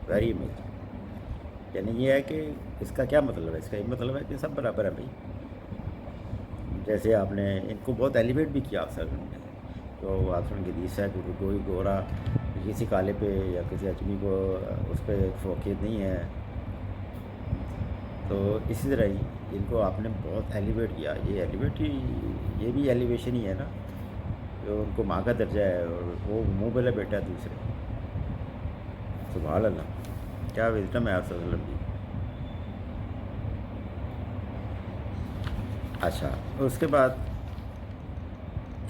Very amazing. یعنی یہ ہے کہ اس کا کیا مطلب ہے؟ اس کا یہ مطلب ہے کہ سب برابر ہیں بھائی. جیسے آپ نے ان کو بہت ایلیویٹ بھی کیا افسر نے. تو آسر کی حدیث ہے کہ کوئی گورا کسی کالے پہ یا کسی اجمی کو اس پہ فوقیت نہیں ہے. تو اسی طرح ہی ان کو آپ نے بہت ایلیویٹ کیا. یہ ایلیویٹ ہی، یہ بھی ایلیویشن ہی ہے نا. جو ان کو ماں کا درجہ ہے اور وہ منہ بلا بیٹا ہے دوسرے. سبحان اللہ، کیا وزڈم ہے آپ صلی اللہ علیہ وسلم کی. اچھا، اس کے بعد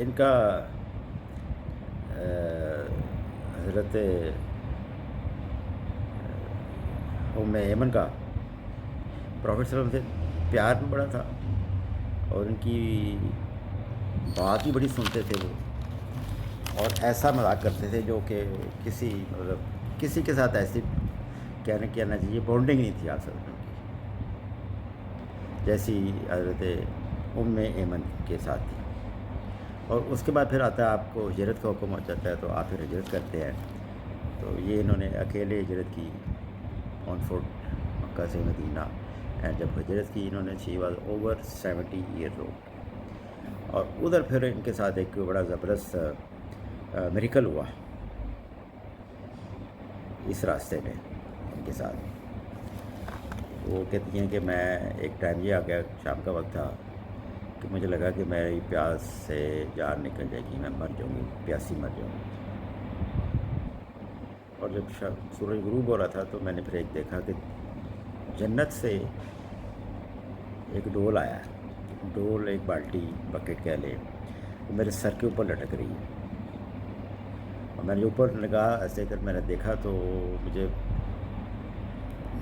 ان کا حضرت ام ایمن کا پروفیٹ صلی اللہ علیہ وسلم سے پیار بھی بڑا تھا، اور ان کی بات بھی بڑی سنتے تھے وہ. اور ایسا مذاق کرتے تھے جو کہ کسی کے ساتھ ایسی کہنا چاہیے بانڈنگ نہیں تھی آپ صلی اللہ علیہ وسلم کی، جیسی حضرت ام ایمن کے ساتھ تھی. اور اس کے بعد پھر آتا ہے آپ کو ہجرت کا حکم ہو جاتا ہے، تو آپ پھر ہجرت کرتے ہیں. تو یہ انہوں نے اکیلے ہجرت کی آن فوٹ مکہ سے مدینہ. اینڈ جب ہجرت کی انہوں نے she was over 70 years old. اور ادھر پھر ان کے ساتھ ایک بڑا زبردست میریکل ہوا اس راستے میں ان کے ساتھ. وہ کہتی ہیں کہ میں ایک ٹائم یہ آ گیا، شام کا وقت تھا، کہ مجھے لگا کہ میری پیاس سے جان نکل جائے گی، میں مر جاؤں گی، پیاسی مر جاؤں گی. اور جب سورج غروب ہو رہا تھا تو میں نے پھر ایک دیکھا کہ جنت سے ایک ڈول آیا ہے. ڈول ایک بالٹی بکٹ کہہ لے، وہ میرے سر کے اوپر لٹک رہی ہے. اور میں نے اوپر نگاہ ایسے کر میں نے دیکھا تو مجھے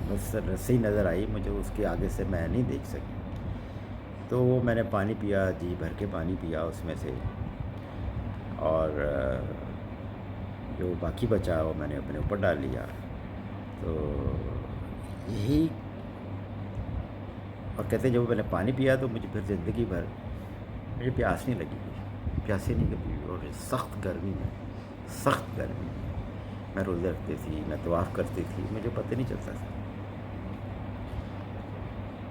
بس رسی نظر آئی، مجھے اس کے آگے سے میں نہیں دیکھ سکی. تو وہ میں نے پانی پیا، جی بھر کے پانی پیا اس میں سے. اور جو باقی بچا وہ میں نے اپنے اوپر ڈال لیا. تو یہی، اور کہتے ہیں جب میں نے پانی پیا تو مجھے پھر زندگی بھر مجھے پیاس نہیں لگی، پیاسے نہیں کبھی. اور سخت گرمی میں میں روزے رکھتی تھی، میں طواف کرتی تھی، مجھے پتہ نہیں چلتا تھا.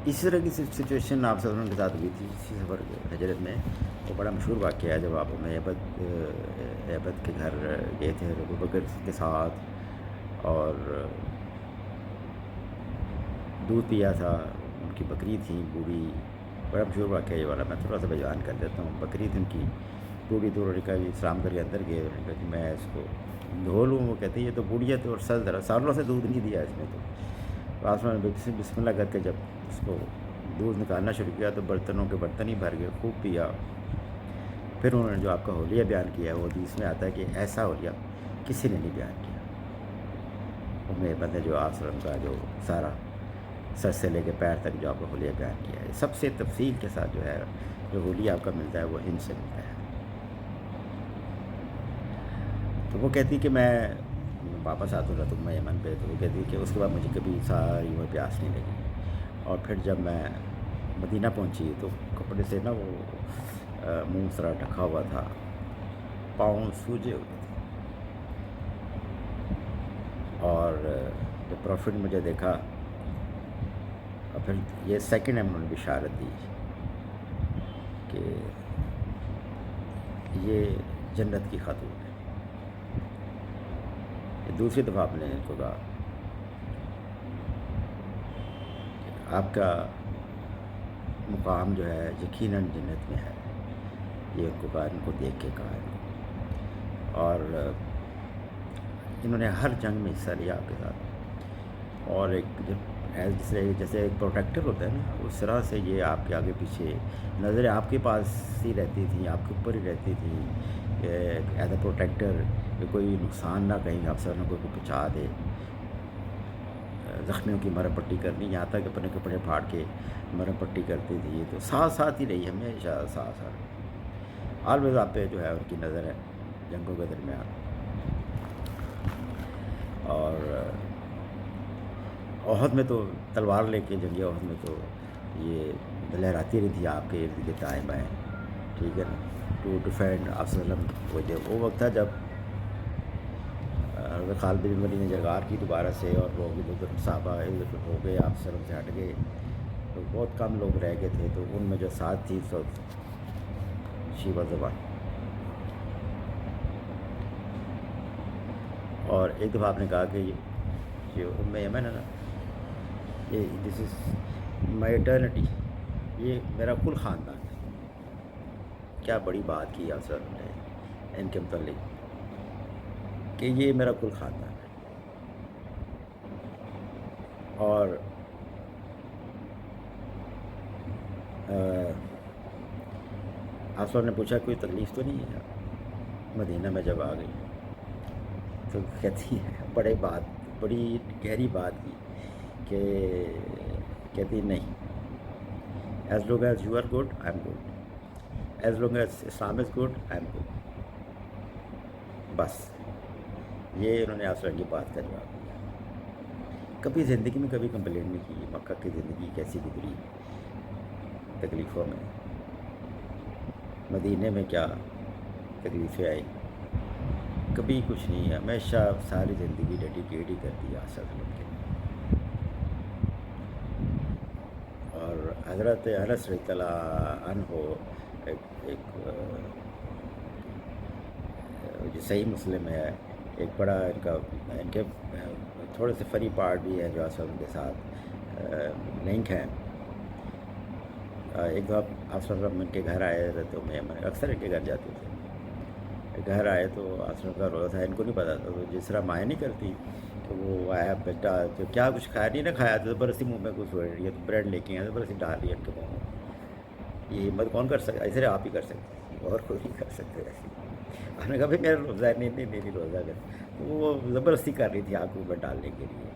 اسی طرح کی سچویشن آپ سب کے ساتھ ہوئی تھی اسی سفر ہجرت میں. وہ بڑا مشہور واقعہ ہے جب آپ ہمیں ایبت کے گھر گئے تھے ابو بکر کے ساتھ، اور دودھ پیا تھا. ان کی بکری تھی بوڑھی، بڑا مشہور واقعہ یہ والا. میں تھوڑا سا بیان کر دیتا ہوں. بکری تھی ان کی بوڑھی. تو انہوں نے کہا اسلام کر کے اندر گئے، انہوں نے کہا کہ میں اس کو دھو لوں. وہ کہتے ہیں یہ تو بوڑھی ہے تو سالوں سے دودھ نہیں دیا اس نے. تو آسمان نے بسم اللہ کر کے جب اس کو دودھ نکالنا شروع کیا تو برتنوں کے برتن ہی بھر گئے، خوب پیا. پھر انہوں نے جو آپ کا حولیہ بیان کیا ہے وہ حدیث میں آتا ہے کہ ایسا حولیہ کسی نے نہیں بیان کیا. انہیں بندے جو آسرم کا جو سارا سر سے لے کے پیر تک جو آپ کا حولیہ بیان کیا ہے، سب سے تفصیل کے ساتھ جو ہے جو حولیہ آپ کا ملتا ہے وہ ان سے ملتا ہے. تو وہ کہتی کہ میں واپس آتا رہا تم یمن پہ. تو وہ کہتی کہ اس کے بعد مجھے کبھی ساری وہ پیاس نہیں لگی. اور پھر جب میں مدینہ پہنچی تو کپڑے سے نا وہ منہ سرا ڈھکا ہوا تھا، پاؤں سوجے ہوئے تھے. اور جب پروفٹ نے مجھے دیکھا، اور پھر یہ سیکنڈ ٹائم انہوں نے بشارت دی کہ یہ جنت کی خاتون ہے. یہ دوسری دفعہ آپ نے ان کو کہا کہ آپ کا مقام جو ہے یقیناً جنت میں ہے. یہ ان کو کہا، ان کو دیکھ کے کہا ان کو. اور انہوں نے ہر جنگ میں حصہ لیا آپ کے ساتھ. اور ایک جیسے ایک پروٹیکٹر ہوتا ہے نا، اس طرح سے یہ آپ کے آگے پیچھے نظریں آپ کے پاس ہی رہتی تھیں، آپ کے اوپر ہی رہتی تھیں ایز اے پروٹیکٹر، کہ کوئی نقصان نہ کہیں آپ سب کو پہنچا دے. زخمیوں کی مرہم پٹی کرنی، یہاں تک اپنے کپڑے پھاڑ کے مرہم پٹی کرتی تھی. تو ساتھ ہی رہی ہمیشہ، ساتھ آلویز آپ پہ جو ہے ان کی نظر ہے جنگوں کے درمیان. اور احد میں تو تلوار لے کے، جنگی احد میں تو یہ لہراتی رہی تھی آپ کے ارد گرد دائیں بائیں، ٹھیک ہے نا، ٹو ڈیفینڈ آپ وسلم. وہ وقت تھا جب حضرت خالد بن ولید نے جرگار کی دوبارہ سے، اور لوگ ادھر ادھر صحابہ ادھر ہو گئے، آپ سرم سے ہٹ گئے، تو بہت کم لوگ رہ گئے تھے، تو ان میں جو ساتھ تھی سو شیوا زبان. اور ایک دفعہ آپ نے کہا کہ یہ ام ایمن ہے نا، یہ دس از مائی ایٹرنٹی، یہ میرا کل خاندان ہے. کیا بڑی بات کی آپ سر نے ان کے متعلق کہ یہ میرا کل خاندان ہے. اور آپ سر نے پوچھا کوئی تکلیف تو نہیں ہے مدینہ میں جب آ گئی؟ تو کہتی ہے بڑی گہری بات کی کہ کہتی نہیں، as long as you are good I am good, as long as Islam is good I am good. بس یہ انہوں نے آسرا کی بات کا جواب دیا. کبھی زندگی میں کبھی کمپلین نہیں کی مکہ کی زندگی کیسی گزری، تکلیفوں میں، مدینے میں کیا تکلیفیں آئی، کبھی کچھ نہیں ہے. ہمیشہ ساری زندگی ڈیڈیکیٹ ہی کر دیا صلی اللہ کے لیے. اور حضرت انس رضی اللہ عنہ ایک جو صحیح مسلم ہے، ایک بڑا ان کے تھوڑے سے فری پارٹ بھی ہیں جو اصل ان کے ساتھ لنک ہیں. ایک دفعہ آسرم ان کے گھر آئے تھے، تو میں اکثر ان کے گھر جاتی تھی. گھر آئے تو آسرم کا روزہ تھا، ان کو نہیں پتا تھا، تو جس طرح مائیں نہیں کرتی تو وہ آیا بیٹا تو کیا کچھ کھایا نہیں نہ کھایا، تو زبردستی منہ میں کچھ یہ تو بریڈ لے کے آئے، زبردستی ڈال لیا ان کے منہ میں. یہ ہمت کون کر سکتا؟ ایسے آپ ہی کر سکتے، اور کوئی نہیں کر سکتے. ہم نے کہا بھائی میرا روزہ ہے، نہیں نہیں میری روزہ کر. وہ زبردستی کر رہی تھی آنکھوں میں ڈالنے کے لیے.